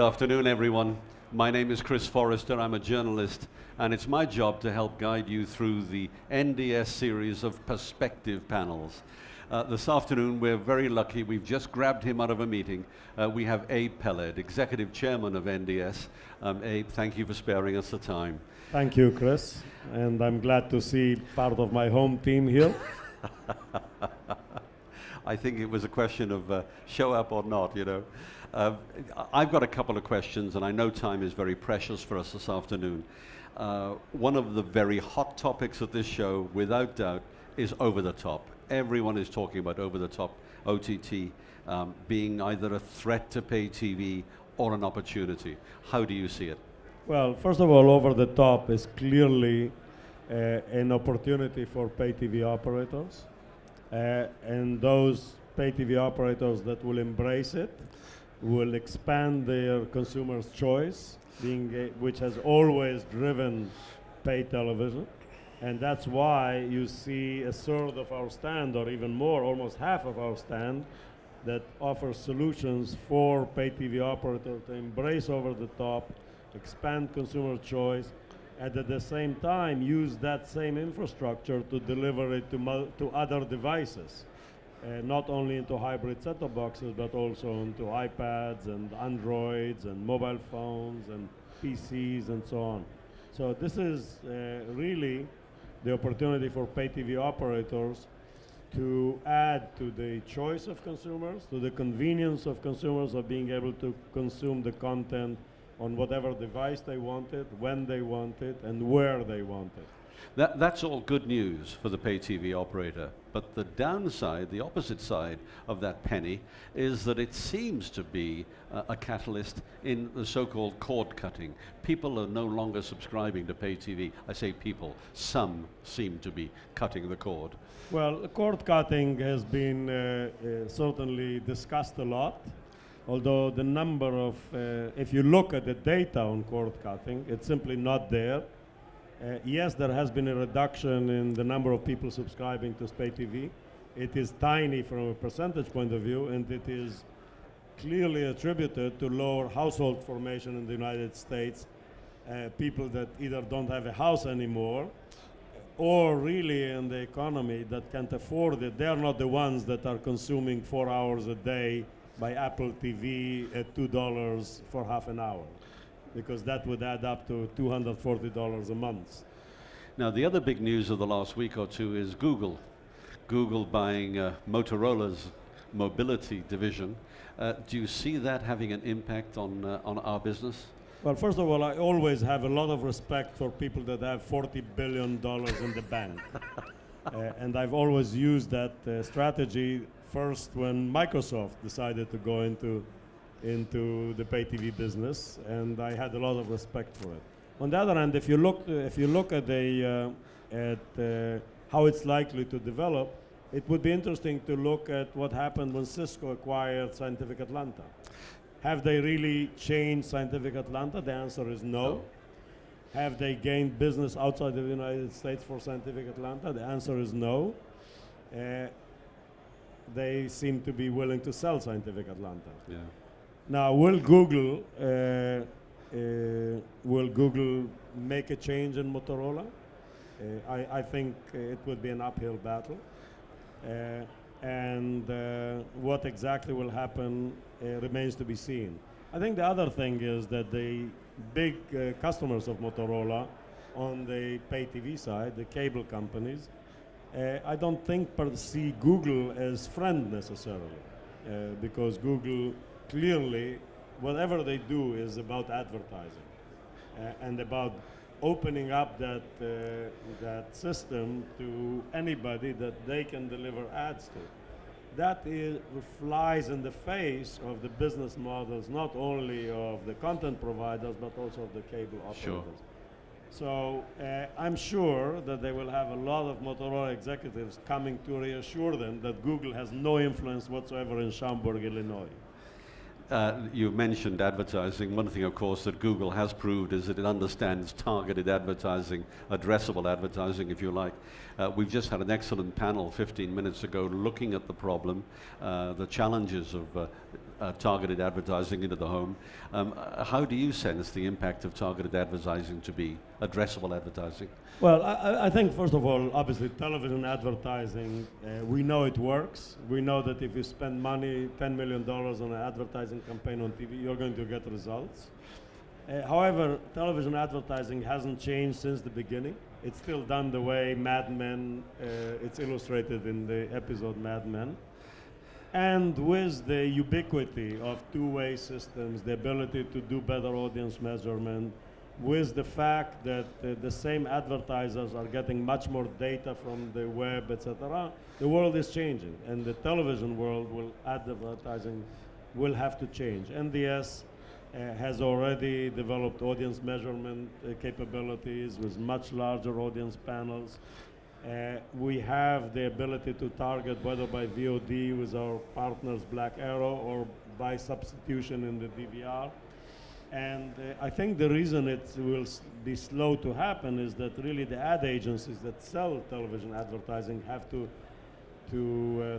afternoon, everyone. My name is Chris Forrester. I'm a journalist, and it's my job to help guide you through the NDS series of perspective panels. This afternoon, we're very lucky. We've just grabbed him out of a meeting. We have Abe Peled, Executive Chairman of NDS. Abe, thank you for sparing us the time. Thank you, Chris. And I'm glad to see part of my home team here. I think it was a question of show up or not, you know. I've got a couple of questions, and I know time is very precious for us this afternoon. One of the very hot topics of this show, without doubt, is over-the-top. Everyone is talking about over-the-top OTT being either a threat to pay TV or an opportunity. How do you see it? Well, first of all, over-the-top is clearly an opportunity for pay TV operators. And those pay TV operators that will embrace it will expand their consumers' choice, which has always driven pay television. And that's why you see a third of our stand, or even more, almost half of our stand, that offers solutions for pay TV operators to embrace over-the-top, expand consumer choice, and at the same time use that same infrastructure to deliver it to other devices, not only into hybrid set-top boxes, but also into iPads and Androids and mobile phones and PCs and so on. So this is really the opportunity for pay TV operators to add to the choice of consumers, to the convenience of consumers of being able to consume the content on whatever device they want it, when they want it, and where they want it. That's all good news for the pay TV operator, but the downside, the opposite side of that penny, is that it seems to be a catalyst in the so-called cord cutting. People are no longer subscribing to pay TV. I say people, some seem to be cutting the cord. Well, cord cutting has been certainly discussed a lot. Although the number of, if you look at the data on cord cutting, it's simply not there. Yes, there has been a reduction in the number of people subscribing to pay TV. It is tiny from a percentage point of view, and it is clearly attributed to lower household formation in the United States. People that either don't have a house anymore, or really in the economy that can't afford it. They are not the ones that are consuming 4 hours a day by Apple TV at $2 for half an hour, because that would add up to $240 a month. Now, the other big news of the last week or two is Google. Google buying Motorola's mobility division. Do you see that having an impact on our business? Well, first of all, I always have a lot of respect for people that have $40 billion in the bank. And I've always used that strategy first when Microsoft decided to go into the pay TV business, and I had a lot of respect for it. On the other hand, if you look at how it's likely to develop, it would be interesting to look at what happened when Cisco acquired Scientific Atlanta. Have they really changed Scientific Atlanta? The answer is no. Have they gained business outside of the United States for Scientific Atlanta? The answer is no. They seem to be willing to sell Scientific Atlanta. Yeah. Now, will Google make a change in Motorola? I think it would be an uphill battle. And what exactly will happen remains to be seen. I think the other thing is that the big customers of Motorola on the pay TV side, the cable companies, I don't think see Google as friend necessarily, because Google clearly, whatever they do is about advertising and about opening up that system to anybody that they can deliver ads to. That flies in the face of the business models, not only of the content providers, but also of the cable operators. Sure. So I'm sure that they will have a lot of Motorola executives coming to reassure them that Google has no influence whatsoever in Schaumburg, Illinois. You mentioned advertising. One thing, of course, that Google has proved is that it understands targeted advertising, addressable advertising, if you like. We've just had an excellent panel 15 minutes ago looking at the problem, the challenges of targeted advertising into the home. How do you sense the impact of targeted advertising to be addressable advertising? Well, I think, first of all, obviously, television advertising, we know it works. We know that if you spend money, $10 million on an advertising campaign on TV, you're going to get results. However, television advertising hasn't changed since the beginning. It's still done the way Mad Men, it's illustrated in the episode Mad Men. And with the ubiquity of two-way systems, the ability to do better audience measurement, with the fact that the same advertisers are getting much more data from the web, etc., the world is changing. And the television world advertising will have to change. NDS has already developed audience measurement capabilities with much larger audience panels. We have the ability to target whether by VOD with our partners Black Arrow or by substitution in the DVR. And I think the reason it will be slow to happen is that really the ad agencies that sell television advertising have to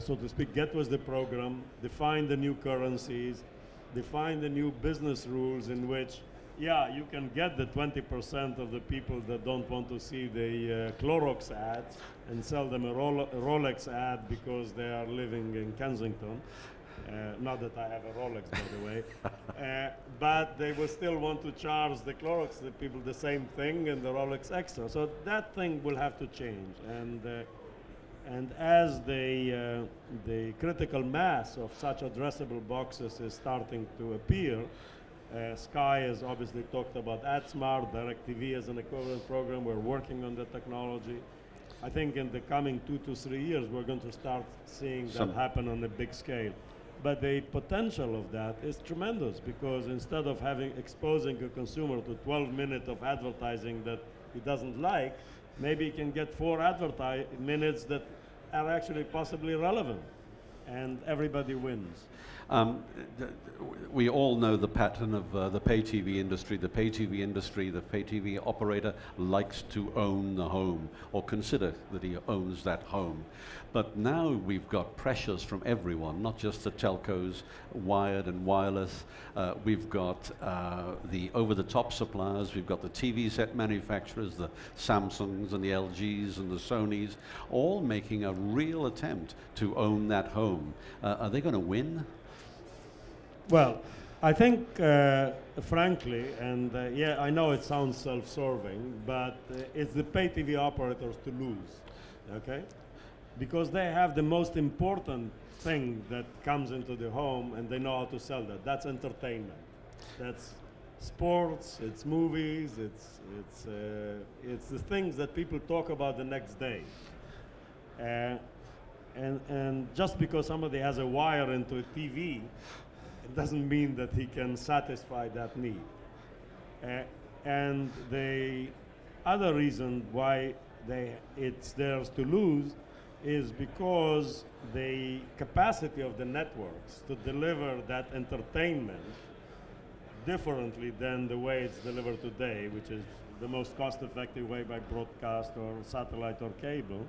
so to speak, get with the program, define the new currencies, define the new business rules in which, yeah, you can get the 20% of the people that don't want to see the Clorox ads and sell them a Rolex ad because they are living in Kensington. Not that I have a Rolex, by the way. But they will still want to charge the Clorox the people the same thing and the Rolex extra. So that thing will have to change. And as the critical mass of such addressable boxes is starting to appear, Sky has obviously talked about AdSmart, DirecTV as an equivalent program. We're working on the technology. I think in the coming 2 to 3 years, we're going to start seeing that happen on a big scale. But the potential of that is tremendous because instead of exposing a consumer to 12 minutes of advertising that he doesn't like, maybe he can get 4 minutes that are actually possibly relevant, and everybody wins. We all know the pattern of the pay TV industry. The pay TV industry, the pay TV operator likes to own the home or consider that he owns that home. But now we've got pressures from everyone, not just the telcos, wired and wireless. We've got the over-the-top suppliers. We've got the TV set manufacturers, the Samsungs and the LGs and the Sonys, all making a real attempt to own that home. Are they going to win? Well, I think, frankly, and yeah, I know it sounds self-serving, but it's the pay TV operators to lose, okay? Because they have the most important thing that comes into the home, and they know how to sell that. That's entertainment. That's sports, it's movies, it's the things that people talk about the next day. And just because somebody has a wire into a TV, it doesn't mean that he can satisfy that need. And the other reason why it's theirs to lose is because the capacity of the networks to deliver that entertainment differently than the way it's delivered today, which is the most cost-effective way by broadcast or satellite or cable,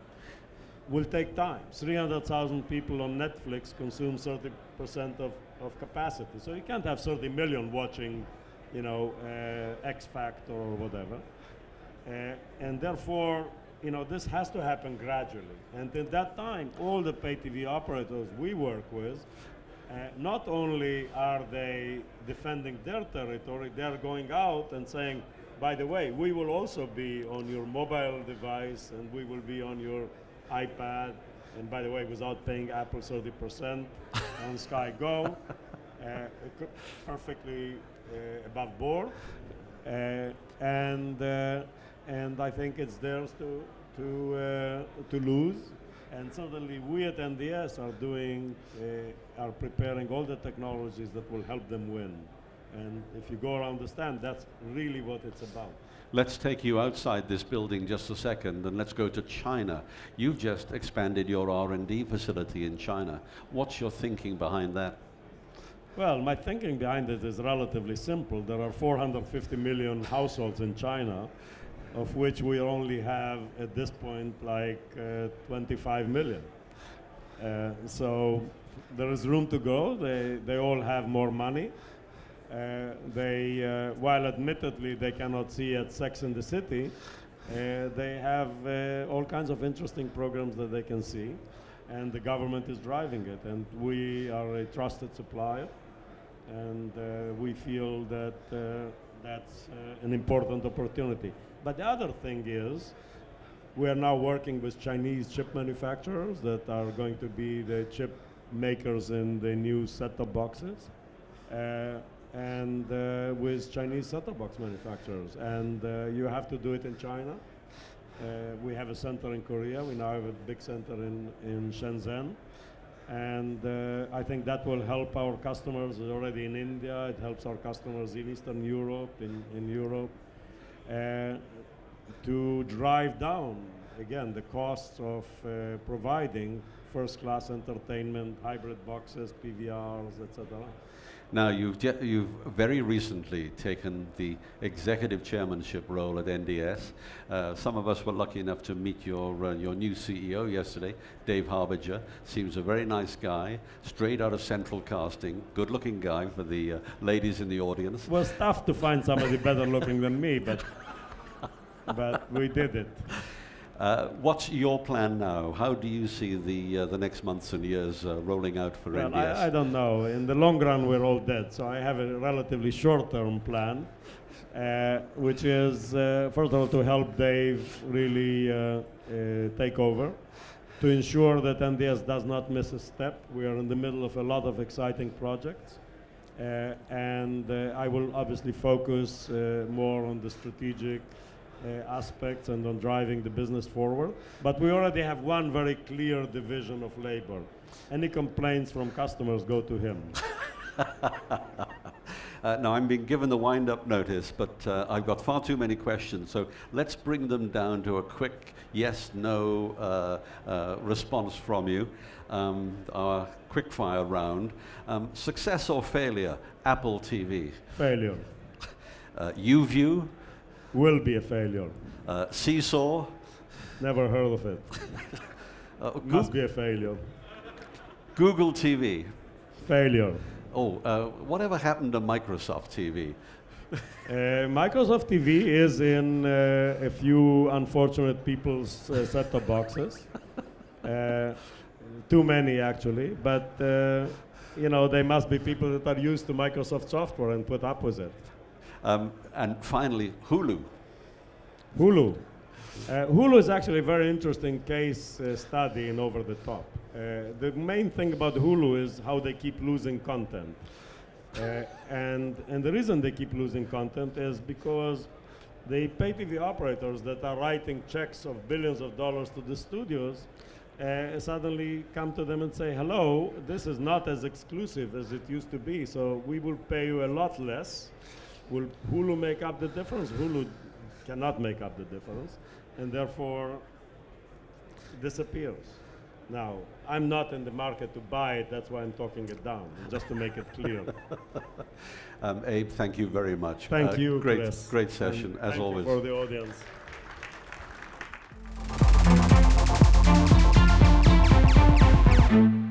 will take time. 300,000 people on Netflix consume 30% of capacity. So you can't have 30 million watching, you know, X Factor or whatever. And therefore, you know, this has to happen gradually. And at that time, all the pay TV operators we work with, not only are they defending their territory, they're going out and saying, by the way, we will also be on your mobile device and we will be on your iPad, and by the way, without paying Apple 30% on Sky Go, perfectly above board, and I think it's theirs to lose. And certainly, we at NDS are preparing all the technologies that will help them win. And if you go around the stand, that's really what it's about. Let's take you outside this building just a second and let's go to China. You've just expanded your R&D facility in China. What's your thinking behind that? Well, my thinking behind it is relatively simple. There are 450 million households in China, of which we only have, at this point, like 25 million. So there is room to grow. They all have more money. While admittedly they cannot see at Sex and the City, they have all kinds of interesting programs that they can see, and the government is driving it, and we are a trusted supplier, and we feel that that's an important opportunity. But the other thing is, we are now working with Chinese chip manufacturers that are going to be the chip makers in the new set-top boxes, and with Chinese set-top box manufacturers. And you have to do it in China. We have a center in Korea. We now have a big center in Shenzhen. And I think that will help our customers already in India. It helps our customers in Eastern Europe, in Europe, to drive down, again, the costs of providing first-class entertainment, hybrid boxes, PVRs, etc. Now, you've very recently taken the executive chairmanship role at NDS. Some of us were lucky enough to meet your new CEO yesterday, Dave Harbinger. Seems a very nice guy, straight out of Central Casting, good-looking guy for the ladies in the audience. It was tough to find somebody better looking than me, but we did it. What's your plan now? How do you see the next months and years rolling out for NDS? I don't know. In the long run, we're all dead. So I have a relatively short-term plan, which is, first of all, to help Dave really take over, to ensure that NDS does not miss a step. We are in the middle of a lot of exciting projects. And I will obviously focus more on the strategic aspects and on driving the business forward. But we already have one very clear division of labor. Any complaints from customers go to him. Now, I'm being given the wind-up notice, but I've got far too many questions, so let's bring them down to a quick yes-no response from you. Our quick-fire round. Success or failure, Apple TV? Failure. YouView? Will be a failure. Seesaw? Never heard of it. Must be a failure. Google TV? Failure. Oh, whatever happened to Microsoft TV? Microsoft TV is in a few unfortunate people's set-top boxes. Too many, actually. But, you know, they must be people that are used to Microsoft software and put up with it. And finally, Hulu. Hulu. Hulu is actually a very interesting case study in Over the Top. The main thing about Hulu is how they keep losing content. And the reason they keep losing content is because the pay TV operators that are writing checks of billions of dollars to the studios suddenly come to them and say, hello, this is not as exclusive as it used to be, so we will pay you a lot less. Will Hulu make up the difference? Hulu cannot make up the difference, and therefore disappears. Now, I'm not in the market to buy it, that's why I'm talking it down, just to make it clear. Abe, thank you very much. Thank you, great, Chris. great session, and as always. Thank you for the audience.